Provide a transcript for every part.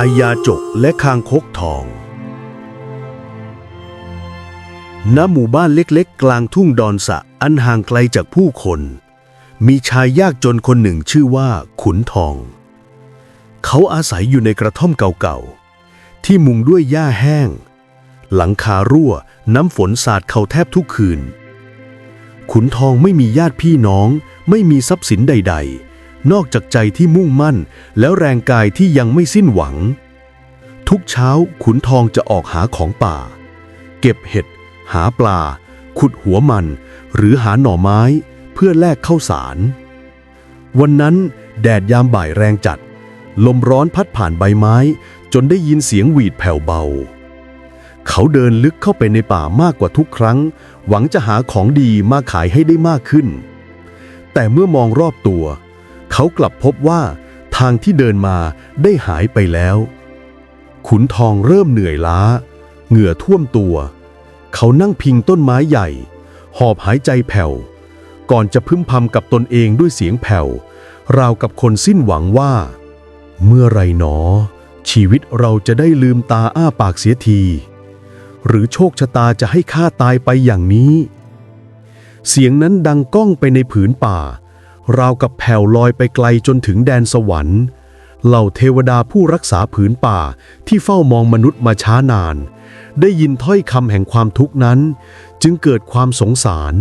ายยาจกและคางคกทองณหมู่บ้านเล็กๆกลางทุ่งดอนสะอันห่างไกลจากผู้คนมีชายยากจนคนหนึ่งชื่อว่าขุนทองเขาอาศัยอยู่ในกระท่อมเก่าๆที่มุงด้วยหญ้าแห้งหลังคารั่วน้ำฝนสาดเข้าแทบทุกคืนขุนทองไม่มีญาติพี่น้องไม่มีทรัพย์สินใดๆนอกจากใจที่มุ่งมั่นแล้วแรงกายที่ยังไม่สิ้นหวังทุกเช้าขุนทองจะออกหาของป่าเก็บเห็ดหาปลาขุดหัวมันหรือหาหน่อไม้เพื่อแลกข้าวสารวันนั้นแดดยามบ่ายแรงจัดลมร้อนพัดผ่านใบไม้จนได้ยินเสียงหวีดแผ่วเบาเขาเดินลึกเข้าไปในป่ามากกว่าทุกครั้งหวังจะหาของดีมาขายให้ได้มากขึ้นแต่เมื่อมองรอบตัวเขากลับพบว่าทางที่เดินมาได้หายไปแล้วขุนทองเริ่มเหนื่อยล้าเหงื่อท่วมตัวเขานั่งพิงต้นไม้ใหญ่หอบหายใจแผ่วก่อนจะพึมพำกับตนเองด้วยเสียงแผ่วราวกับคนสิ้นหวังว่าเมื่อไรหนอชีวิตเราจะได้ลืมตาอ้าปากเสียทีหรือโชคชะตาจะให้ข้าตายไปอย่างนี้เสียงนั้นดังก้องไปในผืนป่าราวกับแผ่วลอยไปไกลจนถึงแดนสวรรค์เหล่าเทวดาผู้รักษาผืนป่าที่เฝ้ามองมนุษย์มาช้านานได้ยินถ้อยคำแห่งความทุกข์นั้นจึงเกิดความสงสาร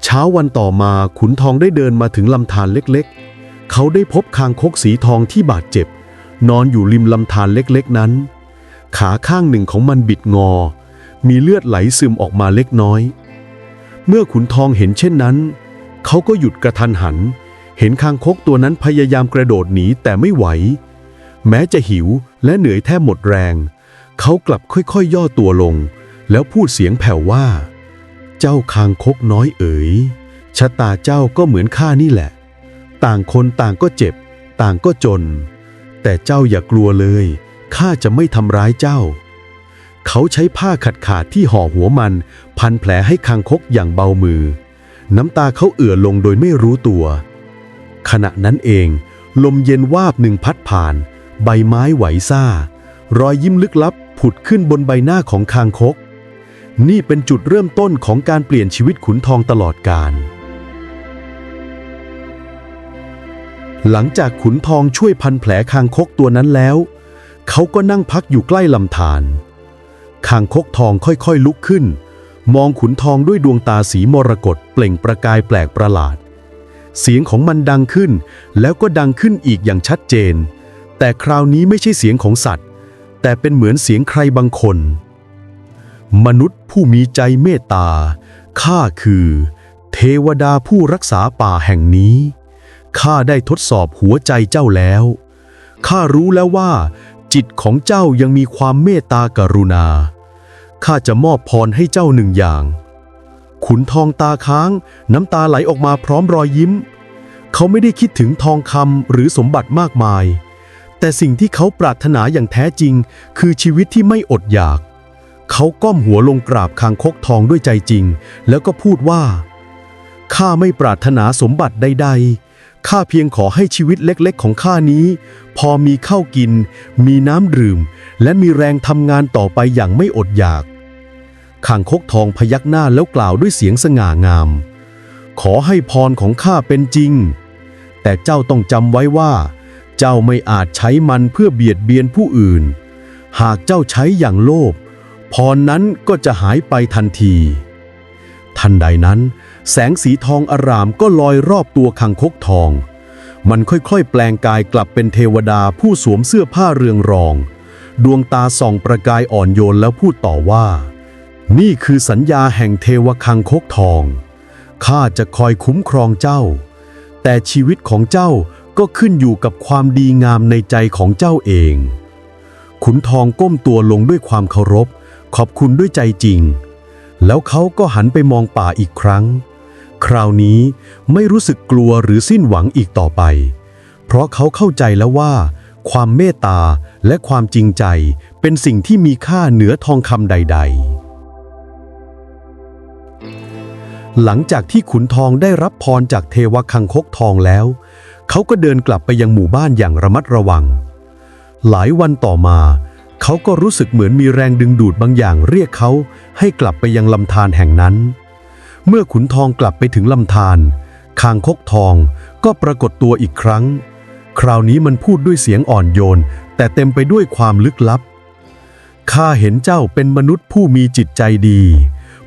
เช้าวันต่อมาขุนทองได้เดินมาถึงลำธารเล็กๆเขาได้พบคางคกสีทองที่บาดเจ็บนอนอยู่ริมลำธารเล็กๆนั้นขาข้างหนึ่งของมันบิดงอมีเลือดไหลซึมออกมาเล็กน้อยเมื่อขุนทองเห็นเช่นนั้นเขาก็หยุดกระทันหันเห็นคางคกตัวนั้นพยายามกระโดดหนีแต่ไม่ไหวแม้จะหิวและเหนื่อยแทบหมดแรงเขากลับค่อยๆย่อตัวลงแล้วพูดเสียงแผ่วว่าเจ้าคางคกน้อยเอ๋ยชะตาเจ้าก็เหมือนข้านี่แหละต่างคนต่างก็เจ็บต่างก็จนแต่เจ้าอย่ากลัวเลยข้าจะไม่ทำร้ายเจ้าเขาใช้ผ้าขาดที่ห่อหัวมันพันแผลให้คางคกอย่างเบามือน้ำตาเขาเอื่อลงโดยไม่รู้ตัวขณะนั้นเองลมเย็นวาบหนึ่งพัดผ่านใบไม้ไหวซ่ารอยยิ้มลึกลับผุดขึ้นบนใบหน้าของคางคกนี่เป็นจุดเริ่มต้นของการเปลี่ยนชีวิตขุนทองตลอดกาลหลังจากขุนทองช่วยพันแผลคางคกตัวนั้นแล้วเขาก็นั่งพักอยู่ใกล้ลำธารคางคกทองค่อยๆลุกขึ้นมองขุนทองด้วยดวงตาสีมรกตเปล่งประกายแปลกประหลาดเสียงของมันดังขึ้นแล้วก็ดังขึ้นอีกอย่างชัดเจนแต่คราวนี้ไม่ใช่เสียงของสัตว์แต่เป็นเหมือนเสียงใครบางคนมนุษย์ผู้มีใจเมตตาข้าคือเทวดาผู้รักษาป่าแห่งนี้ข้าได้ทดสอบหัวใจเจ้าแล้วข้ารู้แล้วว่าจิตของเจ้ายังมีความเมตตากรุณาข้าจะมอบพรให้เจ้าหนึ่งอย่างขุนทองตาค้างน้ำตาไหลออกมาพร้อมรอยยิ้มเขาไม่ได้คิดถึงทองคำหรือสมบัติมากมายแต่สิ่งที่เขาปรารถนาอย่างแท้จริงคือชีวิตที่ไม่อดอยากเขาก้มหัวลงกราบคางคกทองด้วยใจจริงแล้วก็พูดว่าข้าไม่ปรารถนาสมบัติใดๆข้าเพียงขอให้ชีวิตเล็กๆของข้านี้พอมีข้าวกินมีน้ำดื่มและมีแรงทำงานต่อไปอย่างไม่อดอยากคางคกทองพยักหน้าแล้วกล่าวด้วยเสียงสง่างามขอให้พรของข้าเป็นจริงแต่เจ้าต้องจำไว้ว่าเจ้าไม่อาจใช้มันเพื่อเบียดเบียนผู้อื่นหากเจ้าใช้อย่างโลภพรนั้นก็จะหายไปทันทีทันใดนั้นแสงสีทองอร่ามก็ลอยรอบตัวคางคกทองมันค่อยๆแปลงกายกลับเป็นเทวดาผู้สวมเสื้อผ้าเรืองรองดวงตาส่องประกายอ่อนโยนแล้วพูดต่อว่านี่คือสัญญาแห่งเทวคางคกทองข้าจะคอยคุ้มครองเจ้าแต่ชีวิตของเจ้าก็ขึ้นอยู่กับความดีงามในใจของเจ้าเองขุนทองก้มตัวลงด้วยความเคารพขอบคุณด้วยใจจริงแล้วเขาก็หันไปมองป่าอีกครั้งคราวนี้ไม่รู้สึกกลัวหรือสิ้นหวังอีกต่อไปเพราะเขาเข้าใจแล้วว่าความเมตตาและความจริงใจเป็นสิ่งที่มีค่าเหนือทองคำใดๆหลังจากที่ขุนทองได้รับพรจากเทวคางคกทองแล้วเขาก็เดินกลับไปยังหมู่บ้านอย่างระมัดระวัง หลายวันต่อมาเขาก็รู้สึกเหมือนมีแรงดึงดูดบางอย่างเรียกเขาให้กลับไปยังลำธารแห่งนั้นเมื่อขุนทองกลับไปถึงลำธารคางคกทองก็ปรากฏตัวอีกครั้งคราวนี้มันพูดด้วยเสียงอ่อนโยนแต่เต็มไปด้วยความลึกลับข้าเห็นเจ้าเป็นมนุษย์ผู้มีจิตใจดี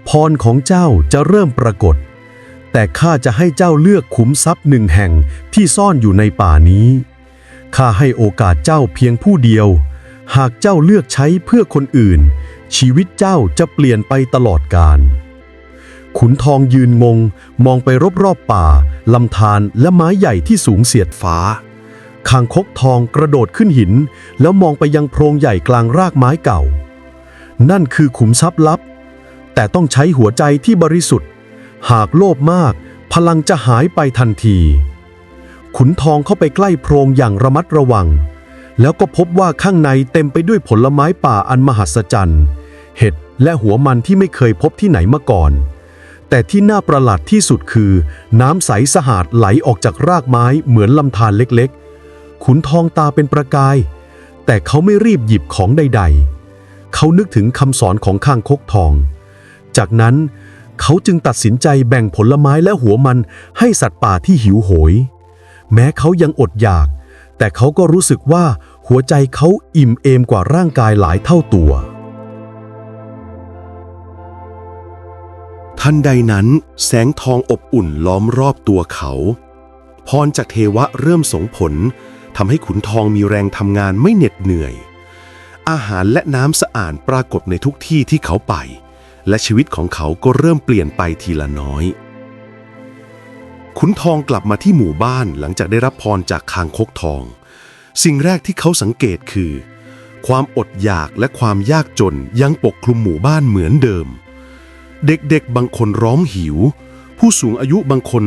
พรของเจ้าจะเริ่มปรากฏแต่ข้าจะให้เจ้าเลือกขุมทรัพย์หนึ่งแห่งที่ซ่อนอยู่ในป่านี้ข้าให้โอกาสเจ้าเพียงผู้เดียวหากเจ้าเลือกใช้เพื่อคนอื่นชีวิตเจ้าจะเปลี่ยนไปตลอดกาลขุนทองยืนงงมองไปรอบๆป่าลำธารและไม้ใหญ่ที่สูงเสียดฟ้าคางคกทองกระโดดขึ้นหินแล้วมองไปยังโพรงใหญ่กลางรากไม้เก่านั่นคือขุมทรัพย์ลับแต่ต้องใช้หัวใจที่บริสุทธิ์หากโลภมากพลังจะหายไปทันทีขุนทองเข้าไปใกล้โพรงอย่างระมัดระวังแล้วก็พบว่าข้างในเต็มไปด้วยผลไม้ป่าอันมหัศจรรย์เห็ดและหัวมันที่ไม่เคยพบที่ไหนมาก่อนแต่ที่น่าประหลาดที่สุดคือน้ำใสสะอาดไหลออกจากรากไม้เหมือนลำธารเล็กๆขุนทองตาเป็นประกายแต่เขาไม่รีบหยิบของใดๆเขานึกถึงคำสอนของคางคกทองจากนั้นเขาจึงตัดสินใจแบ่งผลไม้และหัวมันให้สัตว์ป่าที่หิวโหยแม้เขายังอดอยากแต่เขาก็รู้สึกว่าหัวใจเขาอิ่มเอมกว่าร่างกายหลายเท่าตัวทันใดนั้นแสงทองอบอุ่นล้อมรอบตัวเขาพรจากเทวะเริ่มส่งผลทำให้ขุนทองมีแรงทำงานไม่เหน็ดเหนื่อยอาหารและน้ำสะอาดปรากฏในทุกที่ที่เขาไปและชีวิตของเขาก็เริ่มเปลี่ยนไปทีละน้อยขุนทองกลับมาที่หมู่บ้านหลังจากได้รับพรจากคางคกทองสิ่งแรกที่เขาสังเกตคือความอดอยากและความยากจนยังปกคลุมหมู่บ้านเหมือนเดิมเด็กๆบางคนร้องหิวผู้สูงอายุบางคน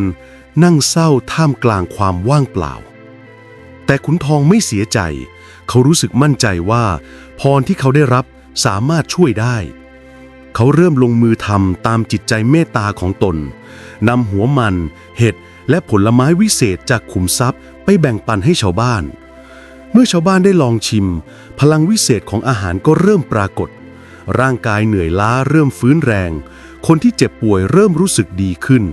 นั่งเศร้าท่ามกลางความว่างเปล่าแต่ขุนทองไม่เสียใจเขารู้สึกมั่นใจว่าพรที่เขาได้รับสามารถช่วยได้เขาเริ่มลงมือทำตามจิตใจเมตตาของตนนำหัวมันเห็ดและผลไม้วิเศษจากขุมทรัพย์ไปแบ่งปันให้ชาวบ้านเมื่อชาวบ้านได้ลองชิมพลังวิเศษของอาหารก็เริ่มปรากฏร่างกายเหนื่อยล้าเริ่มฟื้นแรงคนที่เจ็บป่วยเริ่มรู้สึกดีขึ้น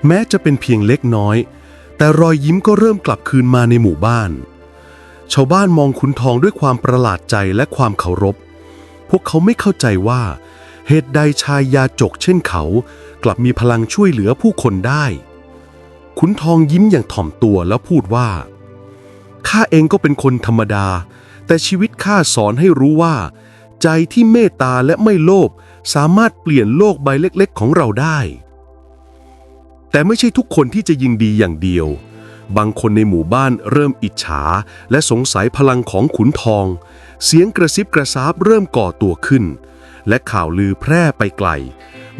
แม้จะเป็นเพียงเล็กน้อยแต่รอยยิ้มก็เริ่มกลับคืนมาในหมู่บ้านชาวบ้านมองขุนทองด้วยความประหลาดใจและความเคารพพวกเขาไม่เข้าใจว่าเหตุใดชายยาจกเช่นเขากลับมีพลังช่วยเหลือผู้คนได้ขุนทองยิ้มอย่างถ่อมตัวแล้วพูดว่าข้าเองก็เป็นคนธรรมดาแต่ชีวิตข้าสอนให้รู้ว่าใจที่เมตตาและไม่โลภสามารถเปลี่ยนโลกใบเล็กๆของเราได้แต่ไม่ใช่ทุกคนที่จะยินดีอย่างเดียวบางคนในหมู่บ้านเริ่มอิจฉาและสงสัยพลังของขุนทองเสียงกระซิบกระซาบเริ่มก่อตัวขึ้นและข่าวลือแพร่ไปไกล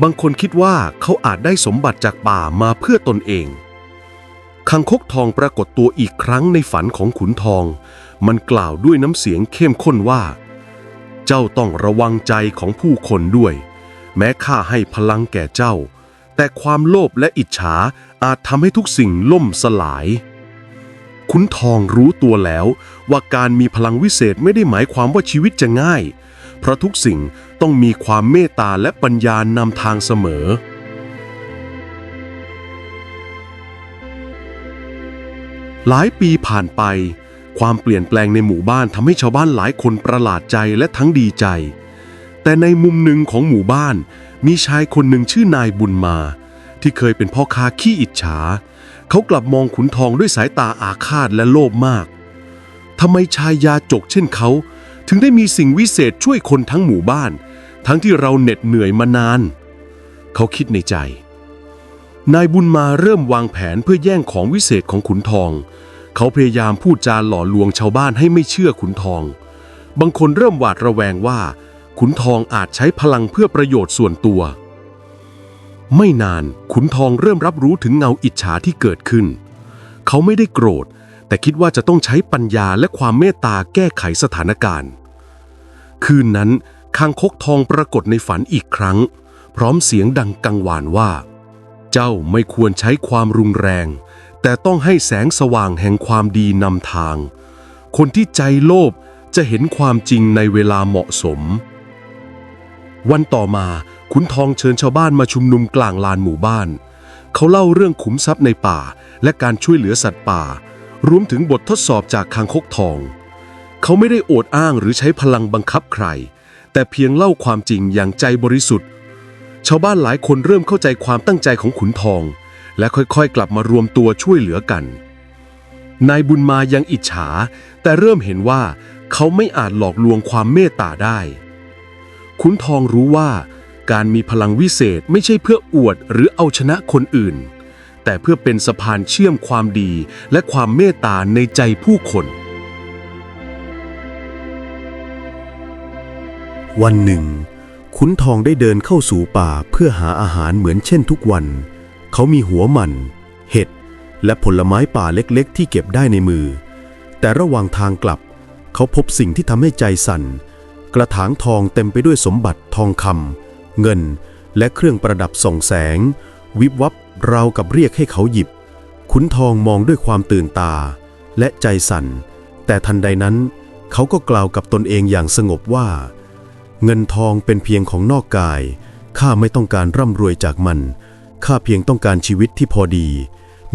บางคนคิดว่าเขาอาจได้สมบัติจากป่ามาเพื่อตนเองคางคกทองปรากฏตัวอีกครั้งในฝันของขุนทองมันกล่าวด้วยน้ำเสียงเข้มข้นว่าเจ้าต้องระวังใจของผู้คนด้วยแม้ข้าให้พลังแก่เจ้าแต่ความโลภและอิจฉาอาจทำให้ทุกสิ่งล่มสลายขุนทองรู้ตัวแล้วว่าการมีพลังวิเศษไม่ได้หมายความว่าชีวิตจะง่ายเพราะทุกสิ่งต้องมีความเมตตาและปัญญานำทางเสมอหลายปีผ่านไปความเปลี่ยนแปลงในหมู่บ้านทำให้ชาวบ้านหลายคนประหลาดใจและทั้งดีใจแต่ในมุมหนึ่งของหมู่บ้านมีชายคนหนึ่งชื่อนายบุญมาที่เคยเป็นพ่อค้าขี้อิจฉาเขากลับมองขุนทองด้วยสายตาอาฆาตและโลภมากทำไมชายยาจกเช่นเขาถึงได้มีสิ่งวิเศษช่วยคนทั้งหมู่บ้านทั้งที่เราเหน็ดเหนื่อยมานานเขาคิดในใจนายบุญมาเริ่มวางแผนเพื่อแย่งของวิเศษของขุนทองเขาพยายามพูดจาหล่อลวงชาวบ้านให้ไม่เชื่อขุนทองบางคนเริ่มหวาดระแวงว่าขุนทองอาจใช้พลังเพื่อประโยชน์ส่วนตัวไม่นานขุนทองเริ่มรับรู้ถึงเงาอิจฉาที่เกิดขึ้นเขาไม่ได้โกรธแต่คิดว่าจะต้องใช้ปัญญาและความเมตตาแก้ไขสถานการณ์คืนนั้นคางคกทองปรากฏในฝันอีกครั้งพร้อมเสียงดังกังวานว่าเจ้าไม่ควรใช้ความรุนแรงแต่ต้องให้แสงสว่างแห่งความดีนำทาง คนที่ใจโลภจะเห็นความจริงในเวลาเหมาะสมวันต่อมาขุนทองเชิญชาวบ้านมาชุมนุมกลางลานหมู่บ้านเขาเล่าเรื่องขุมทรัพย์ในป่าและการช่วยเหลือสัตว์ป่ารวมถึงบททดสอบจากคางคกทองเขาไม่ได้โอดอ้างหรือใช้พลังบังคับใครแต่เพียงเล่าความจริงอย่างใจบริสุทธิ์ชาวบ้านหลายคนเริ่มเข้าใจความตั้งใจของขุนทองและค่อยๆกลับมารวมตัวช่วยเหลือกันนายบุญมายังอิจฉาแต่เริ่มเห็นว่าเขาไม่อาจหลอกลวงความเมตตาได้ขุนทองรู้ว่าการมีพลังวิเศษไม่ใช่เพื่ออวดหรือเอาชนะคนอื่นแต่เพื่อเป็นสะพานเชื่อมความดีและความเมตตาในใจผู้คนวันหนึ่งขุนทองได้เดินเข้าสู่ป่าเพื่อหาอาหารเหมือนเช่นทุกวันเขามีหัวหมั่นเห็ดและผลไม้ป่าเล็กๆที่เก็บได้ในมือแต่ระหว่างทางกลับเขาพบสิ่งที่ทำให้ใจสั่นกระถางทองเต็มไปด้วยสมบัติทองคำเงินและเครื่องประดับส่องแสงวิบวับราวกับเรียกให้เขาหยิบขุนทองมองด้วยความตื่นตาและใจสั่นแต่ทันใดนั้นเขาก็กล่าวกับตนเองอย่างสงบว่าเงินทองเป็นเพียงของนอกกายข้าไม่ต้องการร่ำรวยจากมันข้าเพียงต้องการชีวิตที่พอดี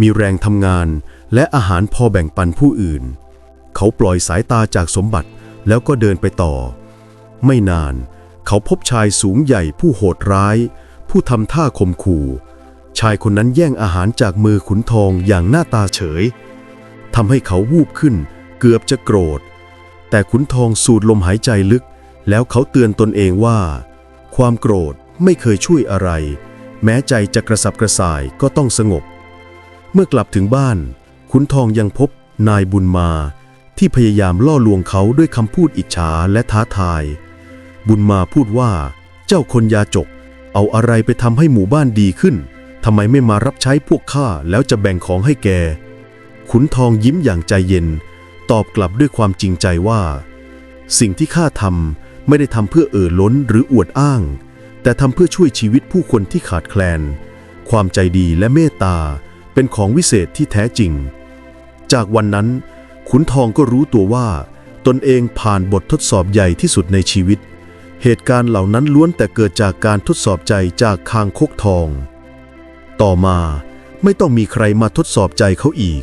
มีแรงทำงานและอาหารพอแบ่งปันผู้อื่นเขาปล่อยสายตาจากสมบัติแล้วก็เดินไปต่อไม่นานเขาพบชายสูงใหญ่ผู้โหดร้ายผู้ทำท่าข่มขู่ชายคนนั้นแย่งอาหารจากมือขุนทองอย่างหน้าตาเฉยทำให้เขาวูบขึ้นเกือบจะโกรธแต่ขุนทองสูดลมหายใจลึกแล้วเขาเตือนตนเองว่าความโกรธไม่เคยช่วยอะไรแม้ใจจะกระสับกระส่ายก็ต้องสงบเมื่อกลับถึงบ้านขุนทองยังพบนายบุญมาที่พยายามล่อลวงเขาด้วยคำพูดอิจฉาและท้าทายบุญมาพูดว่าเจ้าคนยาจกเอาอะไรไปทำให้หมู่บ้านดีขึ้นทำไมไม่มารับใช้พวกข้าแล้วจะแบ่งของให้แกขุนทองยิ้มอย่างใจเย็นตอบกลับด้วยความจริงใจว่าสิ่งที่ข้าทำไม่ได้ทำเพื่อล้นหรืออวดอ้างแต่ทำเพื่อช่วยชีวิตผู้คนที่ขาดแคลนความใจดีและเมตตาเป็นของวิเศษที่แท้จริงจากวันนั้นขุนทองก็รู้ตัวว่าตนเองผ่านบททดสอบใหญ่ที่สุดในชีวิตเหตุการณ์เหล่านั้นล้วนแต่เกิดจากการทดสอบใจจากคางคกทองต่อมาไม่ต้องมีใครมาทดสอบใจเขาอีก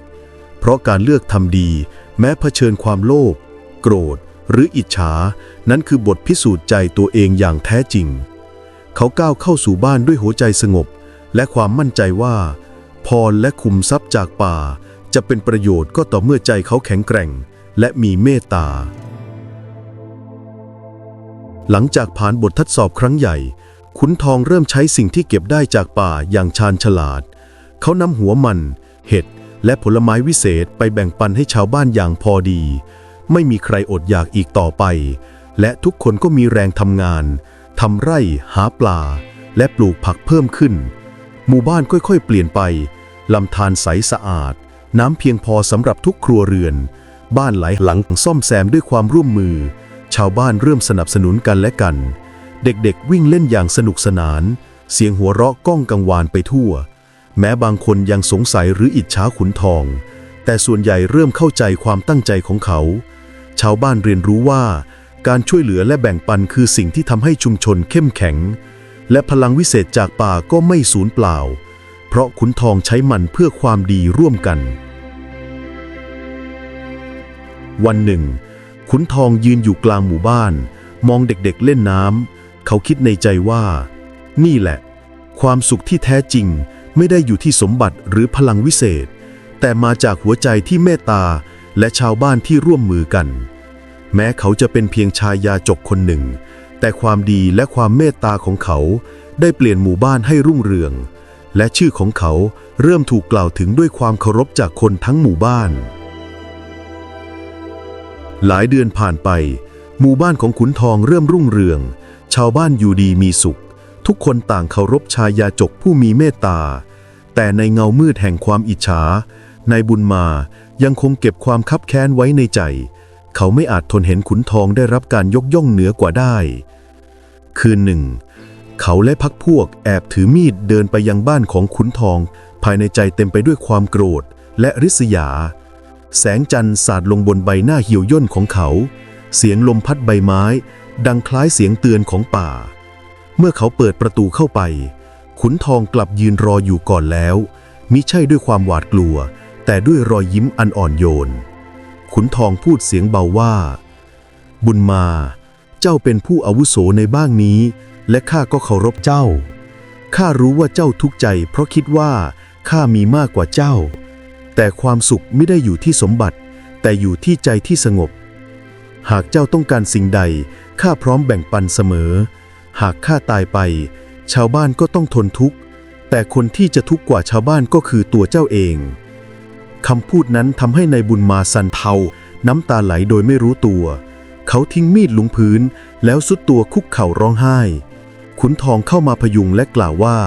เพราะการเลือกทำดีแม้เผชิญความโลภโกรธหรืออิจฉานั้นคือบทพิสูจน์ใจตัวเองอย่างแท้จริงเขาก้าวเข้าสู่บ้านด้วยหัวใจสงบและความมั่นใจว่าพรและขุมทรัพย์จากป่าจะเป็นประโยชน์ก็ต่อเมื่อใจเขาแข็งแกร่งและมีเมตตาหลังจากผ่านบททดสอบครั้งใหญ่ขุนทองเริ่มใช้สิ่งที่เก็บได้จากป่าอย่างชาญฉลาดเขานำหัวมันเห็ดและผลไม้วิเศษไปแบ่งปันให้ชาวบ้านอย่างพอดีไม่มีใครอดอยากอีกต่อไปและทุกคนก็มีแรงทำงานทำไร่หาปลาและปลูกผักเพิ่มขึ้นหมู่บ้านค่อยๆเปลี่ยนไปลำธารใสสะอาดน้ำเพียงพอสำหรับทุกครัวเรือนบ้านหลายหลังซ่อมแซมด้วยความร่วมมือชาวบ้านเริ่มสนับสนุนกันและกันเด็กๆวิ่งเล่นอย่างสนุกสนานเสียงหัวเราะก้องกังวานไปทั่วแม้บางคนยังสงสัยหรืออิจฉาขุนทองแต่ส่วนใหญ่เริ่มเข้าใจความตั้งใจของเขาชาวบ้านเรียนรู้ว่าการช่วยเหลือและแบ่งปันคือสิ่งที่ทำให้ชุมชนเข้มแข็งและพลังวิเศษจากป่าก็ไม่สูญเปล่าเพราะขุนทองใช้มันเพื่อความดีร่วมกันวันหนึ่งขุนทองยืนอยู่กลางหมู่บ้านมองเด็กๆเล่นน้ำเขาคิดในใจว่านี่แหละความสุขที่แท้จริงไม่ได้อยู่ที่สมบัติหรือพลังวิเศษแต่มาจากหัวใจที่เมตตาและชาวบ้านที่ร่วมมือกันแม้เขาจะเป็นเพียงชายยาจกคนหนึ่งแต่ความดีและความเมตตาของเขาได้เปลี่ยนหมู่บ้านให้รุ่งเรืองและชื่อของเขาเริ่มถูกกล่าวถึงด้วยความเคารพจากคนทั้งหมู่บ้านหลายเดือนผ่านไปหมู่บ้านของขุนทองเริ่มรุ่งเรืองชาวบ้านอยู่ดีมีสุขทุกคนต่างเคารพชายาจกผู้มีเมตตาแต่ในเงามืดแห่งความอิจฉานายบุญมายังคงเก็บความคับแค้นไว้ในใจเขาไม่อาจทนเห็นขุนทองได้รับการยกย่องเหนือกว่าได้คืนหนึ่งเขาและพรรคพวกแอบถือมีดเดินไปยังบ้านของขุนทองภายในใจเต็มไปด้วยความโกรธและริษยา แสงจันทร์สาดลงบนใบหน้าเหี่ยวย่นของเขา เสียงลมพัดใบไม้ดังคล้ายเสียงเตือนของป่า เมื่อเขาเปิดประตูเข้าไปขุนทองกลับยืนรออยู่ก่อนแล้วมิใช่ด้วยความหวาดกลัวแต่ด้วยรอยยิ้มอันอ่อนโยนขุนทองพูดเสียงเบาว่าบุญมาเจ้าเป็นผู้อาวุโสในบ้านนี้และข้าก็เคารพเจ้าข้ารู้ว่าเจ้าทุกข์ใจเพราะคิดว่าข้ามีมากกว่าเจ้าแต่ความสุขไม่ได้อยู่ที่สมบัติแต่อยู่ที่ใจที่สงบหากเจ้าต้องการสิ่งใดข้าพร้อมแบ่งปันเสมอหากข้าตายไปชาวบ้านก็ต้องทนทุกข์แต่คนที่จะทุกข์กว่าชาวบ้านก็คือตัวเจ้าเองคำพูดนั้นทำให้นายบุญมาสั่นเทาน้ำตาไหลโดยไม่รู้ตัวเขาทิ้งมีดลงพื้นแล้วสุดตัวคุกเข่าร้องไห้ขุนทองเข้ามาพยุงและกล่าวว่า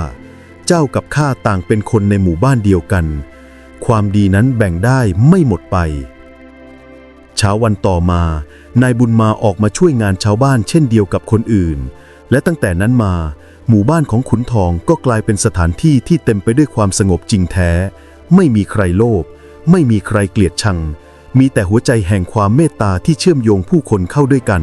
เจ้ากับข้าต่างเป็นคนในหมู่บ้านเดียวกันความดีนั้นแบ่งได้ไม่หมดไปเช้าวันต่อมานายบุญมาออกมาช่วยงานชาวบ้านเช่นเดียวกับคนอื่นและตั้งแต่นั้นมาหมู่บ้านของขุนทองก็กลายเป็นสถานที่ที่เต็มไปด้วยความสงบจริงแท้ไม่มีใครโลภไม่มีใครเกลียดชังมีแต่หัวใจแห่งความเมตตาที่เชื่อมโยงผู้คนเข้าด้วยกัน